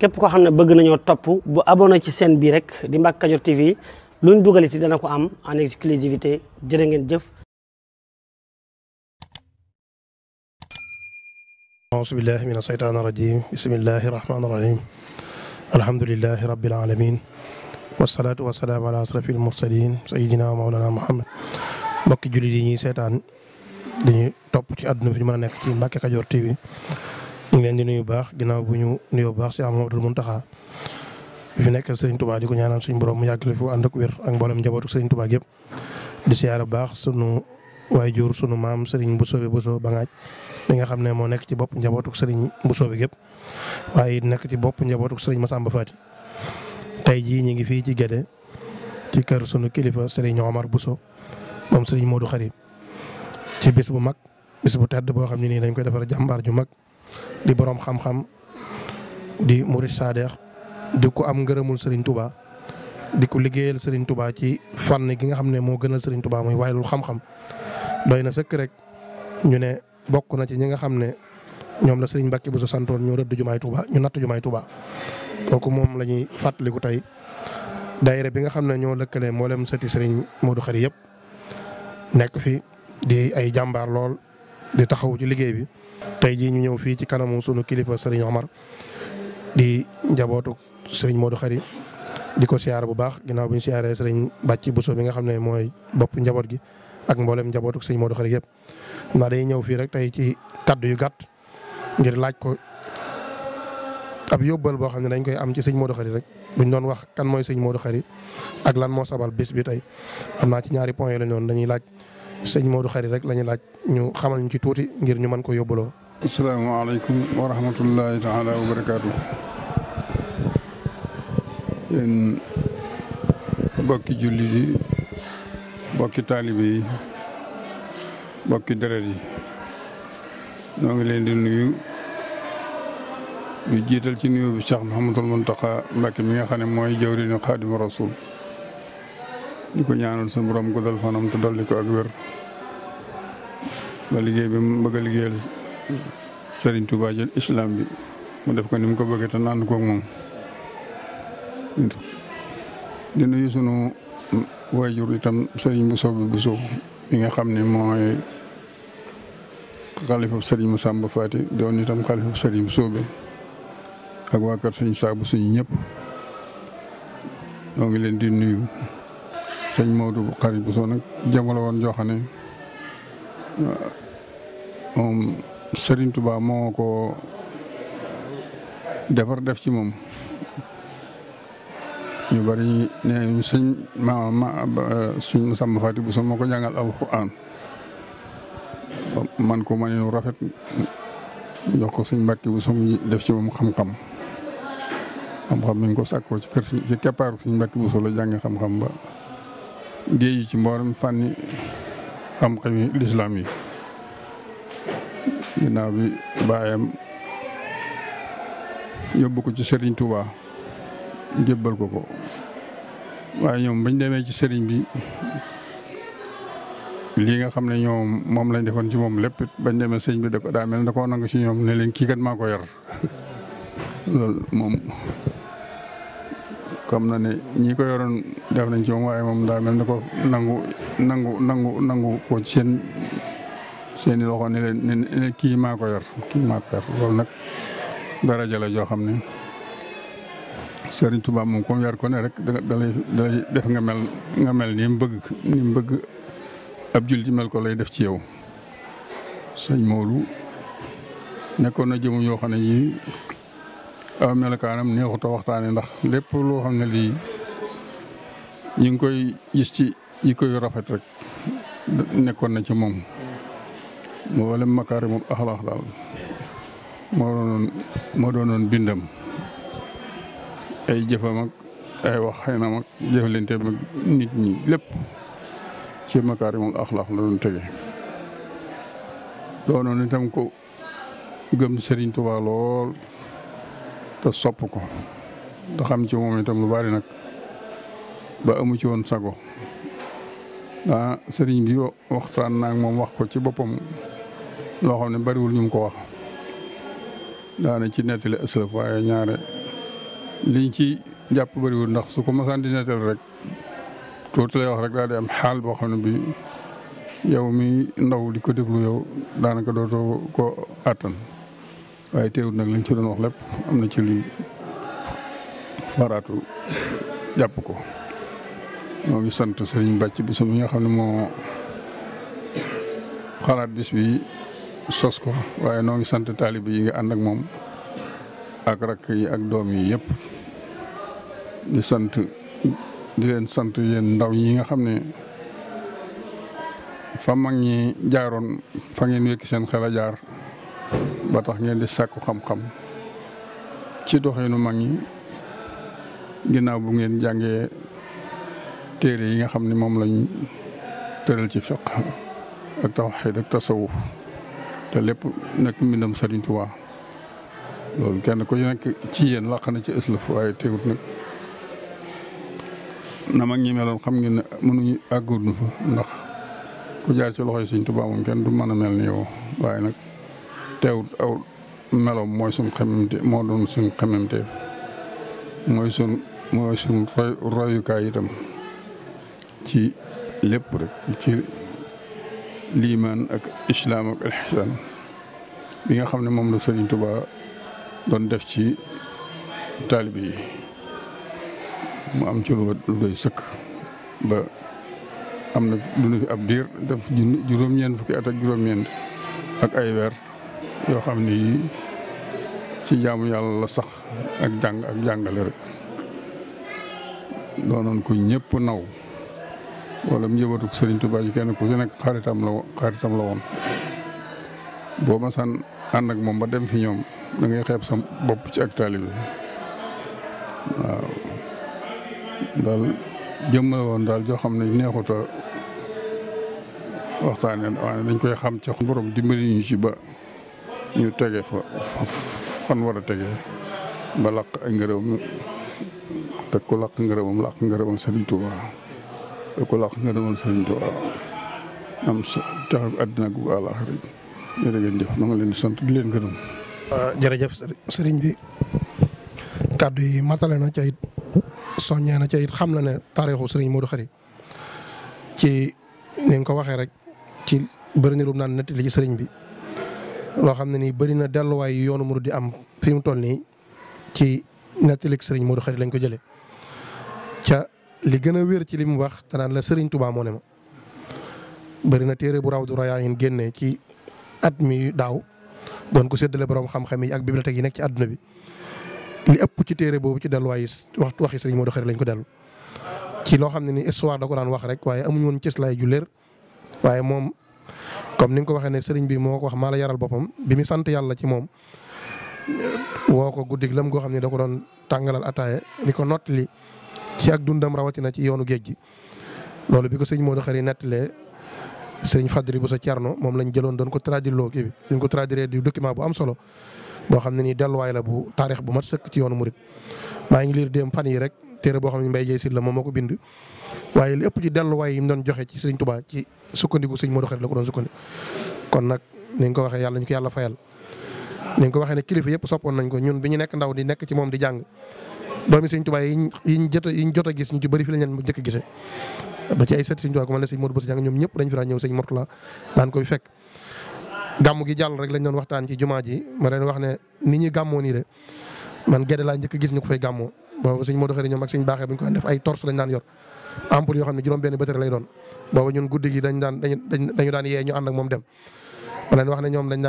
képp koo xam ne bëgg nañoo topp bu abonné ci chaîne bi rek di Mbacke Kadior TV luñ dugal ci dana ko am en exclusivité jërë ngeen jëf. auzu billahi mina shaytaani rajim bismillahi rahmaani rahim alhamdulillahi rabbil alamin wasalaatu wasalaamu ala asrafil mursalin sayidina wa mawlana muhammad mbokki jullit yi ñuy seetaan dañuy topp ci àdduna fi ñu mën a nekk ci Mbacke Kadior TV ñu ngi leen di nuyu baax ginnaaw bu ñu nuyoo baax Cheikh Mouhamadoul Mountakha fi nekk Serigne Touba di ko ñaanal suñu borom mu yàgg la fi ànd ak wér ak mboolem njabootu Serigne Touba yëpp di siyaara baax sunu waajur sunu maam Serigne Mbousobé Bousso Bangaaj li nga xam ne moo nekk ci bopp njabootu Serigne Mbousobé yëpp waaye nekk ci bopp njabootu Serigne Massamba Fati tey jii ñu ngi fii ci Guédé ci kër sunu kilifa Serigne Omar Bousso moom Serigne Modou Khari ci bis bu mag bis bu tedd boo xam ne nii dañ koy defar jàmbaar ju mag di borom xam-xam di Murid Sadex di ko am ngërëmul Serigne Touba di ko liggéeyal Serigne Touba ci fànn gi nga xam ne moo gënal Serigne Touba muy waylul xam-xam doy na sëkk rek ñu ne bokk na ci ñi nga xam ne ñoom la Serigne Mbacke Bousso santoon ñu rëdd jumaay Touba ñu natt jumaay Touba kooku moom la ñuy fàttaliku tey daayira bi nga xam ne ñoo lëkkale mboolem sëti Serigne Modou Khari yëpp nekk fi di ay jàmbaar lool di taxaw ci liggéey bi tey jii ñu ñëw fii ci kanamu sunu kilifa Serigne Omar di njabootu Serigne Modou Khari di ko siyaar bu baax ginnaaw bi ñu siyaaree Serigne Bàcci Bousso bi nga xam ne mooy bopp njaboot gi ak mboolem njabootu Serigne Modou Khari yëpp. ndax day ñëw fii rek tey ci kaddu yu gàtt ngir laaj ko ab yóbbal boo xam ne dañ koy am ci Serigne Modou Khari rek buñ doon wax kan mooy Serigne Modou Khari ak lan moo sabal bis bi tey xam naa ci ñaari point la ñoon dañuy laaj Serigne Modou Khari rek la ñuy laaj ñu xamal ñu ci tuuti ngir ñu mën ko yóbbaloo. asalaamaaleykum wa rahmatullahi taala wa barakaatu. yéen bokki julli yi bokki taalibe yi bokki deret yi ñoo ngi leen di nuyu di jiital ci nuyu bi Cheikh Mouhamadoul Mountakha Mbacke mi nga xam ne mooy jawriñu Xaadimu Rasuul di ko ñaanal suñu borom guddal fanam te dolli ko ak wér ba liggéey bi mu bëgg a liggéeyal Serigne Touba jël islam bi mu def ko ni mu ko bëggee te naan koog moom. di nuyu sunu waajur itam Serigne Mbousobé Bousso mi nga xam ne mooy xalifa Serigne Massamba Fati doon itam xalifa Serigne Mbousobé ak waa kër Serigne Saabu suñu ñëpp ñoo ngi leen di nuyu. sëñ Modou Khari Bousso nag jamono woon joo xam ne moom Serigne Touba moo ko defar def ci moom ñu bari nee nañu sëñ Massamba Fati Bousso moo ko jàngal alxuraan man ko mëneenu rafet jox ko sëñ Mbacke Bousso mu def ci moom xam-xam mi ngi ko sàkkoo ci kër ci keppaaru sëñ Mbacke Bousso la jànge xam-xam ba géej ci mboolem fànni xam-xam yi lislaam yi ginnaaw bi baayam yóbbu ko ci Serigne Touba jébbal ko waaye ñoom bañ demee ci Serigne bi lii nga xam ne ñoom moom lañ defoon ci moom lépp bañ demee sëñ bi da ko daa mel da koo nangu ci ñoom ne leen kii kat maa ko yar loolu moom xam na ne ñi ko yoroon def nañ ci moom waaye moom daa mel da ko nangu ko ci seeni loxo ne leen kii maa ko yor loolu nag daraja la joo xam ne Serigne Touba moom comme yar ko ne rek dalay def nga mel ni mu bëgg ab jullit mel ko lay def ci yow. sëñ Modou nekkoon na jëmu yoo xam ne yii aw melokaanam neexut a waxtaane ndax lépp loo xam ne lii ñu ngi koy gis ci yi koy rafet rek nekkoon na ci moom moo wala makaarimul axlaaq daal moo doonoon bindam ay jëfam ak ay wax xëy na mag jëflante mag nit ñi lépp ci makaarimul axlaaq la doon tege doonoon itam ko gëm Serigne Touba lool te sopp ko te xam ci moom itam lu bari nag ba amu ci woon sago Serigne bi waxtaan naag moom wax ko ci boppam loo xam ne bariwul ñu ko wax daana ci nettali ëslëf waaye ñaare liñ ci jàpp bëriwul ndax su ko masaan di nettal rek tuuti lay wax rek daal di am xaal boo xam ne bi yow mi ndaw di ko déglu yow daanaka dootoo ko àttan waaye teewul nag liñ ci doon wax lépp am na ci li faraatu jàpp ko. ñoo ngi sant Sëriñ Bàcc Buso mi nga xam ne moo xalaat bis bi sos ko waaye noo ngi sant taalibe yi nga ànd ak moom ak rakk yi ak doom yi yëpp di leen sant yéen ndaw yi nga xam ne fa mag ñi jaaroon fa ngeen wekki seen xel a jaar ba tax ngeen di sàkku xam-xam ci doxinu mag ñi ginnaaw bu ngeen jàngee téere yi nga xam ne moom lañ tëral ci fiqh ak tawhiid ak tasawuf te lépp nekk mbindam Sëriñ Tuubaa loolu kenn ku nekk ci yéen laq na ci ëslëf waaye teewut nag na mag ñi meloon xam ngeen ne mënuñu àgguñu fa ndax ku jaar ci loxoy Sëriñ Tuubaa moom kenn du mën a mel ni yow waaye nag teewut aw meloom mooy suñ xememte moo doon suñ xememteef mooy suñ royukaay itam ci lépp rek ci liimaan ak islaam ak alxisaan bi nga xam ne moom la Sëriñ Tuubaa doon def ci taalibe yi mu am ci lu doy sëkk ba am na dund fi ab diir def juróom-ñeent fukki at ak juróom-ñeent ak ay weer yoo xam ni ci jaamu yàlla la sax ak jàng ak jàngale rek doonoon ko ñëpp naw wala mu njëbatu Sëriñ Tuubaa ji kenn ku ci nekk xaritam la woon boo ma san ànd ak moom ba dem fi ñoom da ngay xeeb sa bopp ci ak taalibe waaw daal jëmm la woon daal joo xam ne neexuta waxtaane waaye dañ koy xam ci borom dimbali ñu ci ba ñu tege fan war a tege ba laq ay ngërëm te ku laq ngërëmam Sëriñ Tuubaa te ku laq ngërëmal Sëriñ Tuubaa am sa tax àddina gu àllaaxira jërë ngeen jëf na nga leen di sant di leen gërëm. jërëjëf sëriñ bi kàddu yi matale na ca it soññee na ca it xam na ne taarixu sëriñ Modou Khary ci ni nga ko waxee rek ci bëri na lu naan nettali ci sëriñ bi loo xam ne nii bëri na delluwaay yu yoonu murid di am fi mu toll nii ci nettali sëriñ Modou Khary lañ ko jëlee ca li gën a wér ci li mu wax te naan la Sëriñ Tuubaa moo ne ma bëri na téere bu Rawdu Rayaahin génnee ci at mi daaw doon ko séddale borom xam-xam yi ak bibliothèque yi nekk ci àdduna bi li ëpp ci téere boobu ci delluwaay yi waxi Sëriñ Modou Khary lañ ko dellu ci loo xam ne ni histoire da ko daan wax rek waaye amuñu woon cëslaay ju leer waaye moom comme ni nga ko waxee ne sëriñ bi moo ko wax maa la yaral boppam bi mu sant yàlla ci moom woo ko guddig lam goo xam ne da ko doon tàngalal ataaye ni ko nottali ci ak dundam rawatina ci yoonu géej gi loolu bi ko Sëriñ Modou Khary nettalee sëriñ Fadri bu sa Cerno moom lañ jëloon doon ko traduire loo kii bi dañ ko traduire du document bu am solo boo xam ne nii delluwaay la bu taarix bu mat sëkk ci yoonu murit maa ngi liir dem fan yi rek téere boo xam ne Mbaye Dieye Sylla moom moo ko bind waaye li ëpp ci delluwaay yi mu doon joxe ci Sëriñ Tuubaa ci sukkandiku Sëriñ Modou Khary la ko doon sukkandiku kon nag ni nga ko waxee yàlla ñu ko yàlla fayal ni nga ko waxee ne kilifa yëpp soppoon nañ ko ñun bi ñu nekk ndaw di nekk ci moom di jàng doomi Sëriñ Tuubaa yiñ jot a gis ñu ci bëri fi lañ leen njëkk a gisee ba ci ay sët Sëriñ Tuubaa ko man ne Sëriñ Modou Bousso Dieng ñoom ñëpp dañ fi daan ñëw Sëriñ Mourtala daan koy fekk gàmm gi jàll rek lañ doon waxtaan ci jumaa ji ma leen wax ne ni ñuy gàmmoo nii de man gedde laa njëkk a gis ñu ko fay gàmmoo boobu Sëriñ Modou Khary ñoom ak Sëriñ Baaxee bu ñu ko def ay torche lañ daan yor ampoule yoo xam ne juróom benn batterie lay doon boobu ñun guddi gi dañu daan yee ñu ànd ak moom dem ma leen wax ne ñoom dañ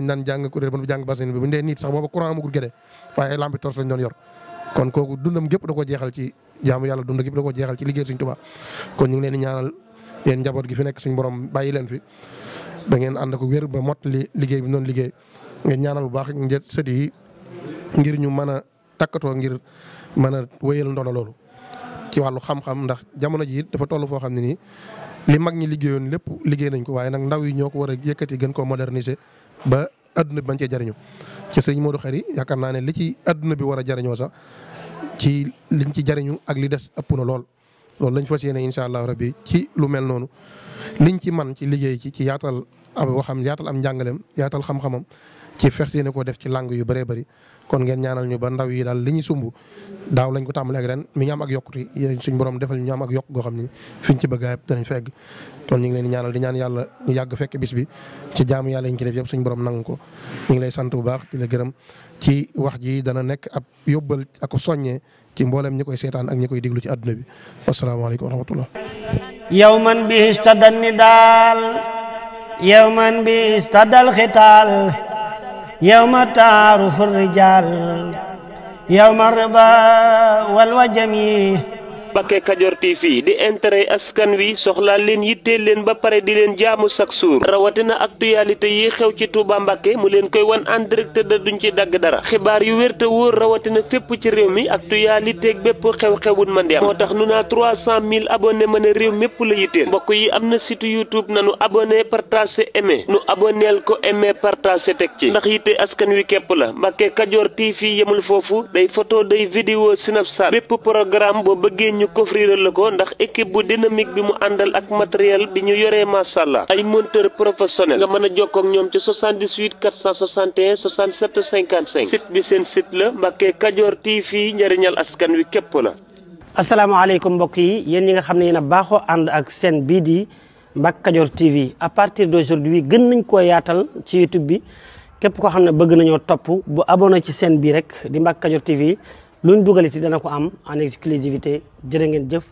daan jàng kuréel ba jàng basin bi bu ñu dee nit sax booba courant amagul gedde waaye ay lampi torche lañ doon yor kon kooku dundam gépp da ko jeexal ci jaamu yàlla dund gépp da ko jeexal ci liggéey Sëriñ Tuubaa kon ñu ngi leen di ñaanal yéen njaboot gi fi nekk suñu borom bàyyi leen fi da ngeen ànd ko wér ba mot li liggéey bi noonu liggéey ngeen ñaanal bu baax ngeen sët yi ngir ñu mën a takkatoo ngir mën a wéyal ndono loolu ci wàllu xam-xam ndax jamono ji it dafa toll foo xam ne nii li mag ñi liggéeyoon lépp liggéey nañ ko waaye nag ndaw yi ñoo ko war a yëkkati gën koo moderniser ba adduna bi bañ cee jariñu ci Sëriñ Modou Khary yaakaar naa ne li ci adduna bi war a jariñoo sax ci liñ ci jariñu ak li des ëpp na lool loolu lañ fas yéene incha allah rabbi ci lu mel noonu liñ ci man ci liggéey ci yaatal am waxam yaatal am njàngaleem yaatal xam-xamam ci fex yéene koo def ci langue yu bëree bëri kon ngeen ñaanal ñu ba ndaw yi daal li ñu sumb daaw lañ ko tàmbalee ak ren mi ngi am ak yokkute suñ borom defal ñu am ak yokk goo xam ni fiñ ci bëgg a danañ fegg kon ñu ngi leen di ñaanal di ñaan yàlla ñu yàgg fekk bis bi ci jaamu yàlla ñu ci def yëpp suñ borom nangu ko ñu ngi lay sant bu baax di la gërëm ci wax ji dana nekk ab yóbbal ak soññee ci mboolem ñi koy seetaan ak ñi koy diglu ci àdduna bi wasalaamaaleykum wa rahmatullah yawman bi istadal nidaal yawman bi istadal xitaal yawma taarufu rijaal yawma rida wal wajami Mbacke Kadior TV di intérêt askan wi soxlaa leen yitteel leen ba pare di leen jaamu chaque jour rawatina actualité yi xew ci Touba Mbacke mu leen koy wan en direct da duñ ci dagg dara xibaar yu wér te wóor rawatina fépp ci réew mi actualité ak bépp xew-xewun man di am moo tax nu naa 300 000 abonné mën a réew mépp la yitteel mbokk yi am na site YouTube nanu abonné partagé aimé nu abonneel ko aimé partagé teg ci ndax yitte askan wi képp la Mbacke Kadior TV yemul foofu day photo day vidéo Snapchat bépp programme boo bëggee ñu coffriral la ko ndax équipe bu dynamique bi mu àndal ak matériel bi ñu yoree masàllaa ay monteur professionnel nga mën a jokkoo ak ñoom ci 78 461 67 55 site bi seen site la Mbacke Kadior TV njëriñal askan wi képp la. asalaamaaleykum mbokk yi yéen ñi nga xam ne yéen a baaxoo ànd ak seen bii di Mbacke Kadior TV à partir d'aujourd'hui gën nañ koo yaatal ci YouTube bi képp koo xam ne bëgg nañoo topp bu abonné ci seen bii rek di Mbacke Kadior TV luñ dugaliti dana ko am en exclusivité jërë ngeen jëf